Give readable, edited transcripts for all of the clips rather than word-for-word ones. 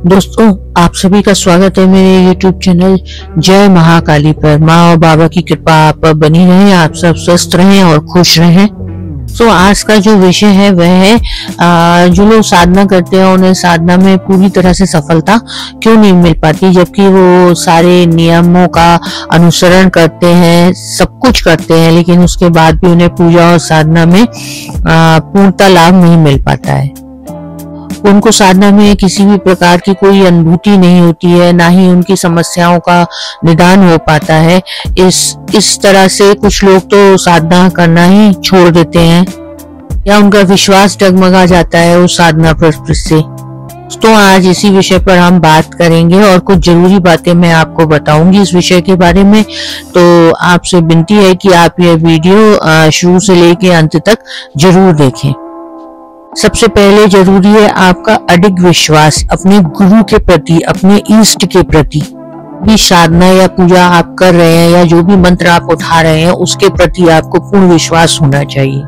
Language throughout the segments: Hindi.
दोस्तों, आप सभी का स्वागत है मेरे YouTube चैनल जय महाकाली पर। माँ और बाबा की कृपा आप पर बनी रहे, आप सब स्वस्थ रहें और खुश रहें। तो आज का जो विषय है वह है जो लोग साधना करते हैं उन्हें साधना में पूरी तरह से सफलता क्यों नहीं मिल पाती, जबकि वो सारे नियमों का अनुसरण करते हैं, सब कुछ करते हैं, लेकिन उसके बाद भी उन्हें पूजा और साधना में पूर्णता लाभ नहीं मिल पाता है। उनको साधना में किसी भी प्रकार की कोई अनुभूति नहीं होती है, ना ही उनकी समस्याओं का निदान हो पाता है। इस तरह से कुछ लोग तो साधना करना ही छोड़ देते हैं या उनका विश्वास डगमगा जाता है उस साधना पर से। तो आज इसी विषय पर हम बात करेंगे और कुछ जरूरी बातें मैं आपको बताऊंगी इस विषय के बारे में। तो आपसे विनती है कि आप यह वीडियो शुरू से लेकर अंत तक जरूर देखें। सबसे पहले जरूरी है आपका अडिग विश्वास अपने गुरु के प्रति, अपने इष्ट के प्रति। भी साधना या पूजा आप कर रहे हैं या जो भी मंत्र आप उठा रहे हैं उसके प्रति आपको पूर्ण विश्वास होना चाहिए।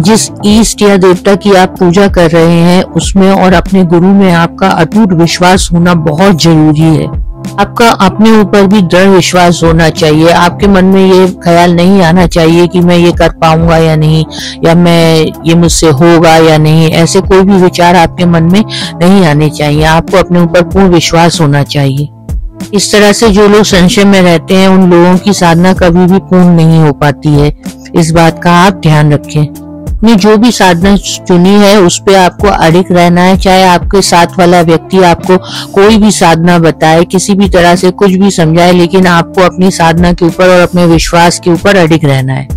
जिस इष्ट या देवता की आप पूजा कर रहे हैं उसमें और अपने गुरु में आपका अटूट विश्वास होना बहुत जरूरी है। आपका अपने ऊपर भी दृढ़ विश्वास होना चाहिए। आपके मन में ये ख्याल नहीं आना चाहिए कि मैं ये कर पाऊंगा या नहीं, या ये मुझसे होगा या नहीं। ऐसे कोई भी विचार आपके मन में नहीं आने चाहिए। आपको अपने ऊपर पूर्ण विश्वास होना चाहिए। इस तरह से जो लोग संशय में रहते हैं उन लोगों की साधना कभी भी पूर्ण नहीं हो पाती है। इस बात का आप ध्यान रखें। आपने जो भी साधना चुनी है उस पे आपको अडिग रहना है। चाहे आपके साथ वाला व्यक्ति आपको कोई भी साधना बताए, किसी भी तरह से कुछ भी समझाए, लेकिन आपको अपनी साधना के ऊपर और अपने विश्वास के ऊपर अडिग रहना है।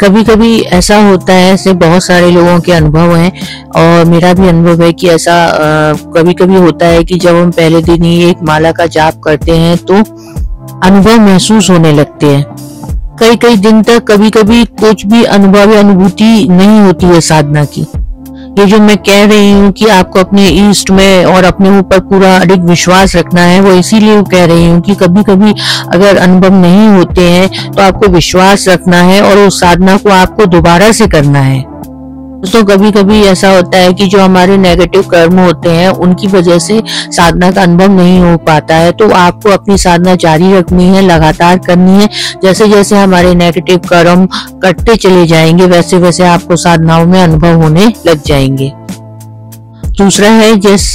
कभी कभी ऐसा होता है, ऐसे बहुत सारे लोगों के अनुभव हैं और मेरा भी अनुभव है कि ऐसा कभी कभी होता है कि जब हम पहले दिन ही एक माला का जाप करते हैं तो अनुभव महसूस होने लगते हैं। कई कई दिन तक कभी कभी कुछ भी अनुभव या अनुभूति नहीं होती है साधना की। ये जो मैं कह रही हूँ कि आपको अपने इष्ट में और अपने ऊपर पूरा अडिग विश्वास रखना है, वो इसीलिए कह रही हूँ कि कभी कभी अगर अनुभव नहीं होते हैं तो आपको विश्वास रखना है और उस साधना को आपको दोबारा से करना है। दोस्तों, कभी कभी ऐसा होता है कि जो हमारे नेगेटिव कर्म होते हैं उनकी वजह से साधना का अनुभव नहीं हो पाता है, तो आपको अपनी साधना जारी रखनी है, लगातार करनी है। जैसे जैसे हमारे नेगेटिव कर्म कटते चले जाएंगे वैसे वैसे आपको साधनाओं में अनुभव होने लग जाएंगे। दूसरा है, जिस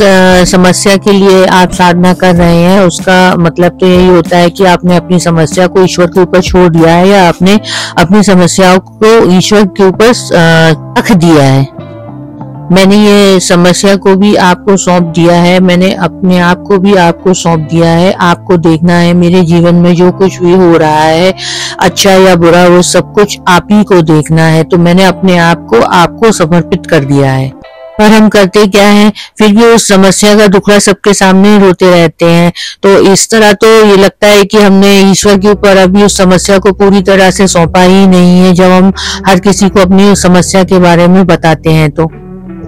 समस्या के लिए आप साधना कर रहे हैं उसका मतलब तो यही होता है कि आपने अपनी समस्या को ईश्वर के ऊपर छोड़ दिया है या आपने अपनी समस्याओं को ईश्वर के ऊपर रख दिया है। मैंने ये समस्या को भी आपको सौंप दिया है, मैंने अपने आप को भी आपको सौंप दिया है। आपको देखना है मेरे जीवन में जो कुछ भी हो रहा है, अच्छा या बुरा, वो सब कुछ आप ही को देखना है। तो मैंने अपने आप को आपको समर्पित कर दिया है। पर हम करते क्या है, फिर भी उस समस्या का दुखड़ा सबके सामने रोते रहते हैं। तो इस तरह तो ये लगता है कि हमने ईश्वर के ऊपर अभी उस समस्या को पूरी तरह से सौंपा ही नहीं है। जब हम हर किसी को अपनी समस्या के बारे में बताते हैं तो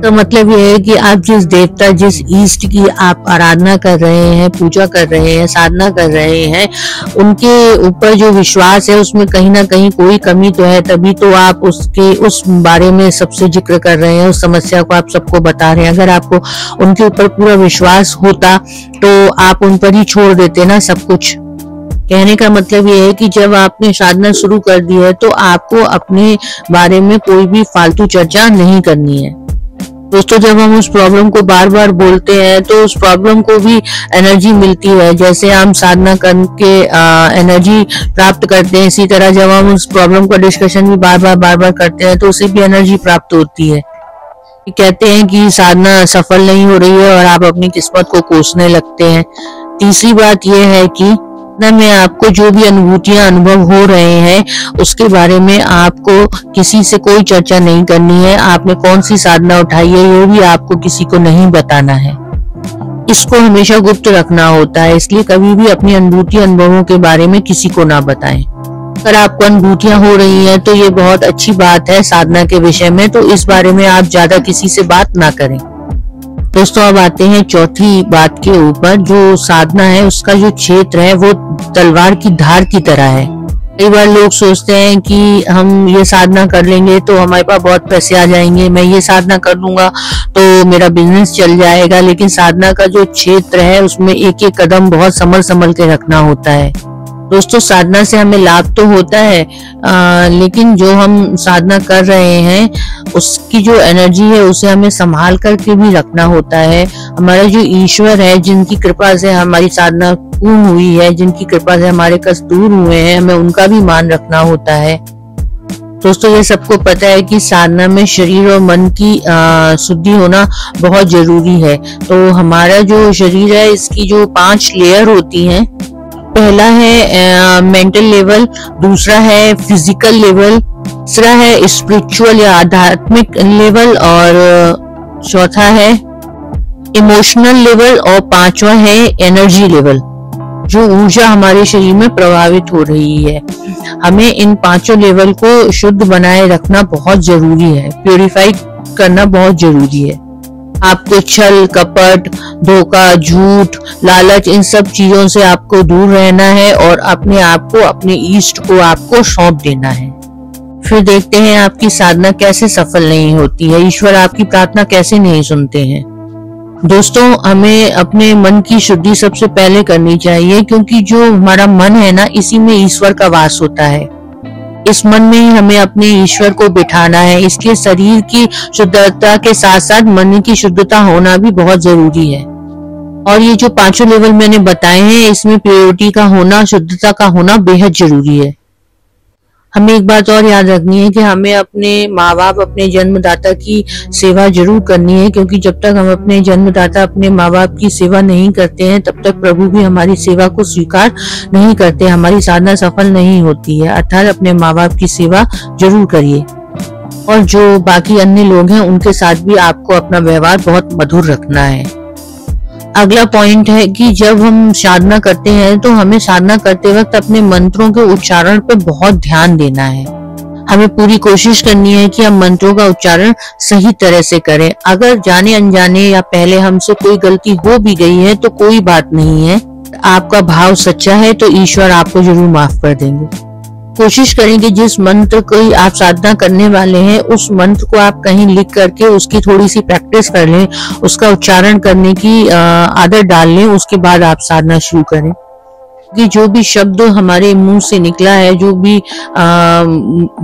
मतलब ये है कि आप जिस देवता, जिस इष्ट की आप आराधना कर रहे हैं, पूजा कर रहे हैं, साधना कर रहे हैं, उनके ऊपर जो विश्वास है उसमें कहीं ना कहीं कोई कमी तो है, तभी तो आप उस बारे में सबसे जिक्र कर रहे हैं, उस समस्या को आप सबको बता रहे हैं। अगर आपको उनके ऊपर पूरा विश्वास होता तो आप उन पर ही छोड़ देते ना सब कुछ। कहने का मतलब ये है कि जब आपने साधना शुरू कर दी है तो आपको अपने बारे में कोई भी फालतू चर्चा नहीं करनी है। दोस्तों, जब हम उस प्रॉब्लम को बार बार बोलते हैं तो उस प्रॉब्लम को भी एनर्जी मिलती है। जैसे हम साधना करके एनर्जी प्राप्त करते हैं, इसी तरह जब हम उस प्रॉब्लम का डिस्कशन भी बार बार करते हैं तो उसे भी एनर्जी प्राप्त होती है। कहते हैं कि साधना सफल नहीं हो रही है और आप अपनी किस्मत को कोसने लगते हैं। तीसरी बात यह है कि में आपको जो भी अनुभूतियां अनुभव हो रहे हैं उसके बारे में आपको किसी से कोई चर्चा नहीं करनी है। आपने कौन सी साधना उठाई है ये भी आपको किसी को नहीं बताना है। इसको हमेशा गुप्त रखना होता है, इसलिए कभी भी अपनी अनुभूति अनुभवों के बारे में किसी को ना बताएं। अगर आपको अनुभूतियां हो रही हैं तो ये बहुत अच्छी बात है साधना के विषय में, तो इस बारे में आप ज्यादा किसी से बात ना करें। दोस्तों, अब आते हैं चौथी बात के ऊपर। जो साधना है उसका जो क्षेत्र है वो तलवार की धार की तरह है। कई बार लोग सोचते हैं कि हम ये साधना कर लेंगे तो हमारे पास बहुत पैसे आ जाएंगे, मैं ये साधना कर लूंगा तो मेरा बिजनेस चल जाएगा। लेकिन साधना का जो क्षेत्र है उसमें एक एक कदम बहुत संभल संभल के रखना होता है। दोस्तों, साधना से हमें लाभ तो होता है, लेकिन जो हम साधना कर रहे हैं उसकी जो एनर्जी है उसे हमें संभाल करके भी रखना होता है। हमारा जो ईश्वर है, जिनकी कृपा से हमारी साधना पूर्ण हुई है, जिनकी कृपा से हमारे कष्ट दूर हुए हैं, हमें उनका भी मान रखना होता है। दोस्तों, ये सबको पता है कि साधना में शरीर और मन की शुद्धि होना बहुत जरूरी है। तो हमारा जो शरीर है इसकी जो 5 लेयर होती हैं, पहला है मेंटल लेवल, दूसरा है फिजिकल लेवल, तीसरा है स्पिरिचुअल या आध्यात्मिक लेवल, और चौथा है इमोशनल लेवल, और पांचवा है एनर्जी लेवल, जो ऊर्जा हमारे शरीर में प्रभावित हो रही है। हमें इन 5 लेवल को शुद्ध बनाए रखना बहुत जरूरी है, प्यूरिफाई करना बहुत जरूरी है। आपको छल, कपट, धोखा, झूठ, लालच, इन सब चीजों से आपको दूर रहना है और अपने आप को, अपने इष्ट को आपको सौंप देना है। फिर देखते हैं आपकी साधना कैसे सफल नहीं होती है, ईश्वर आपकी प्रार्थना कैसे नहीं सुनते हैं। दोस्तों, हमें अपने मन की शुद्धि सबसे पहले करनी चाहिए, क्योंकि जो हमारा मन है ना, इसी में ईश्वर का वास होता है। इस मन में ही हमें अपने ईश्वर को बिठाना है। इसलिए शरीर की शुद्धता के साथ साथ मन की शुद्धता होना भी बहुत जरूरी है। और ये जो 5 लेवल मैंने बताए हैं, इसमें प्योरिटी का होना, शुद्धता का होना बेहद जरूरी है। हमें एक बात और याद रखनी है कि हमें अपने माँ बाप, अपने जन्मदाता की सेवा जरूर करनी है, क्योंकि जब तक हम अपने जन्मदाता, अपने माँ बाप की सेवा नहीं करते हैं, तब तक प्रभु भी हमारी सेवा को स्वीकार नहीं करते, हमारी साधना सफल नहीं होती है। अर्थात अपने माँ बाप की सेवा जरूर करिए। और जो बाकी अन्य लोग हैं उनके साथ भी आपको अपना व्यवहार बहुत मधुर रखना है। अगला पॉइंट है कि जब हम साधना करते हैं तो हमें साधना करते वक्त अपने मंत्रों के उच्चारण पे बहुत ध्यान देना है। हमें पूरी कोशिश करनी है कि हम मंत्रों का उच्चारण सही तरह से करें। अगर जाने अनजाने या पहले हमसे कोई गलती हो भी गई है तो कोई बात नहीं है, आपका भाव सच्चा है तो ईश्वर आपको जरूर माफ कर देंगे। कोशिश करें कि जिस मंत्र को आप साधना करने वाले हैं उस मंत्र को आप कहीं लिख करके उसकी थोड़ी सी प्रैक्टिस कर लें, उसका उच्चारण करने की आदत डाल लें, उसके बाद आप साधना शुरू करें। कि जो भी शब्द हमारे मुंह से निकला है, जो भी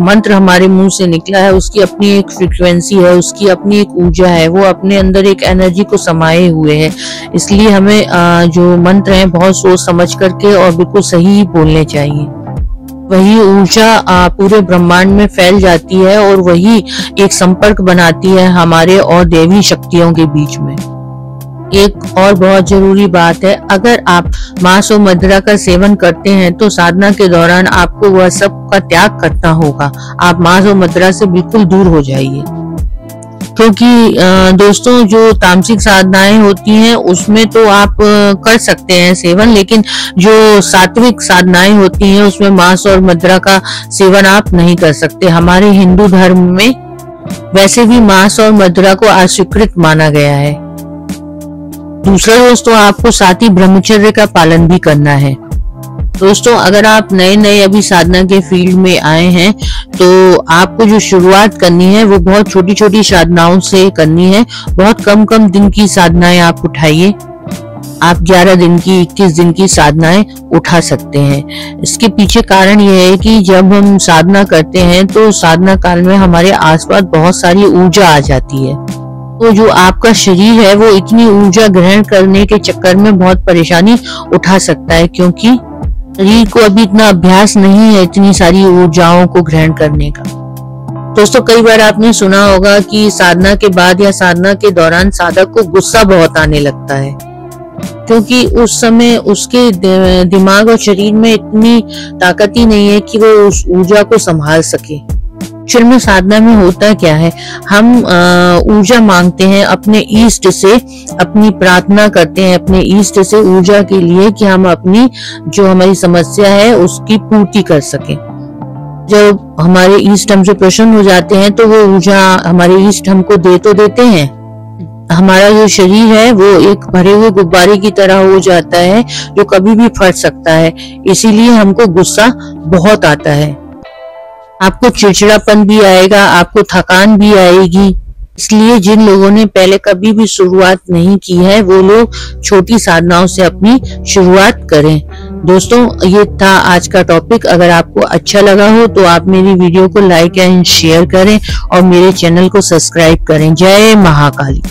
मंत्र हमारे मुंह से निकला है, उसकी अपनी एक फ्रीक्वेंसी है, उसकी अपनी एक ऊर्जा है, वो अपने अंदर एक एनर्जी को समाये हुए है। इसलिए हमें जो मंत्र हैं बहुत सोच समझ करके और बिल्कुल सही बोलने चाहिए। वही ऊर्जा पूरे ब्रह्मांड में फैल जाती है और वही एक संपर्क बनाती है हमारे और देवी शक्तियों के बीच में। एक और बहुत जरूरी बात है, अगर आप मांस और मदिरा का सेवन करते हैं तो साधना के दौरान आपको वह सब का त्याग करना होगा। आप मांस और मदिरा से बिल्कुल दूर हो जाइए, क्योंकि दोस्तों जो तामसिक साधनाएं होती हैं उसमें तो आप कर सकते हैं सेवन, लेकिन जो सात्विक साधनाएं होती हैं उसमें मांस और मदिरा का सेवन आप नहीं कर सकते। हमारे हिंदू धर्म में वैसे भी मांस और मदिरा को अस्वीकृत माना गया है। दूसरा दोस्तों, आपको साथ ही ब्रह्मचर्य का पालन भी करना है। दोस्तों, अगर आप नए नए अभी साधना के फील्ड में आए हैं तो आपको जो शुरुआत करनी है वो बहुत छोटी छोटी साधनाओं से करनी है। बहुत कम कम दिन की साधनाएं आप उठाइए। आप 11 दिन की, 21 दिन की साधनाएं उठा सकते हैं। इसके पीछे कारण यह है कि जब हम साधना करते हैं तो साधना काल में हमारे आसपास बहुत सारी ऊर्जा आ जाती है। तो जो आपका शरीर है वो इतनी ऊर्जा ग्रहण करने के चक्कर में बहुत परेशानी उठा सकता है, क्योंकि शरीर को अभी इतना अभ्यास नहीं है इतनी सारी ऊर्जाओं को ग्रहण करने का। दोस्तों, कई बार आपने सुना होगा कि साधना के बाद या साधना के दौरान साधक को गुस्सा बहुत आने लगता है, क्योंकि उस समय उसके दिमाग और शरीर में इतनी ताकत ही नहीं है कि वो उस ऊर्जा को संभाल सके। एक्चुअल में साधना में होता क्या है, हम ऊर्जा मांगते हैं अपने ईष्ट से, अपनी प्रार्थना करते हैं अपने ईष्ट से ऊर्जा के लिए कि हम अपनी जो हमारी समस्या है उसकी पूर्ति कर सकें। जब हमारे ईष्ट हमसे प्रसन्न हो जाते हैं तो वो ऊर्जा हमारे ईष्ट हमको दे तो देते हैं, हमारा जो शरीर है वो एक भरे हुए गुब्बारे की तरह हो जाता है जो कभी भी फट सकता है। इसीलिए हमको गुस्सा बहुत आता है। आपको चिड़चिड़ापन भी आएगा, आपको थकान भी आएगी। इसलिए जिन लोगों ने पहले कभी भी शुरुआत नहीं की है वो लोग छोटी साधनाओं से अपनी शुरुआत करें। दोस्तों, ये था आज का टॉपिक। अगर आपको अच्छा लगा हो तो आप मेरी वीडियो को लाइक एंड शेयर करें और मेरे चैनल को सब्सक्राइब करें। जय महाकाली।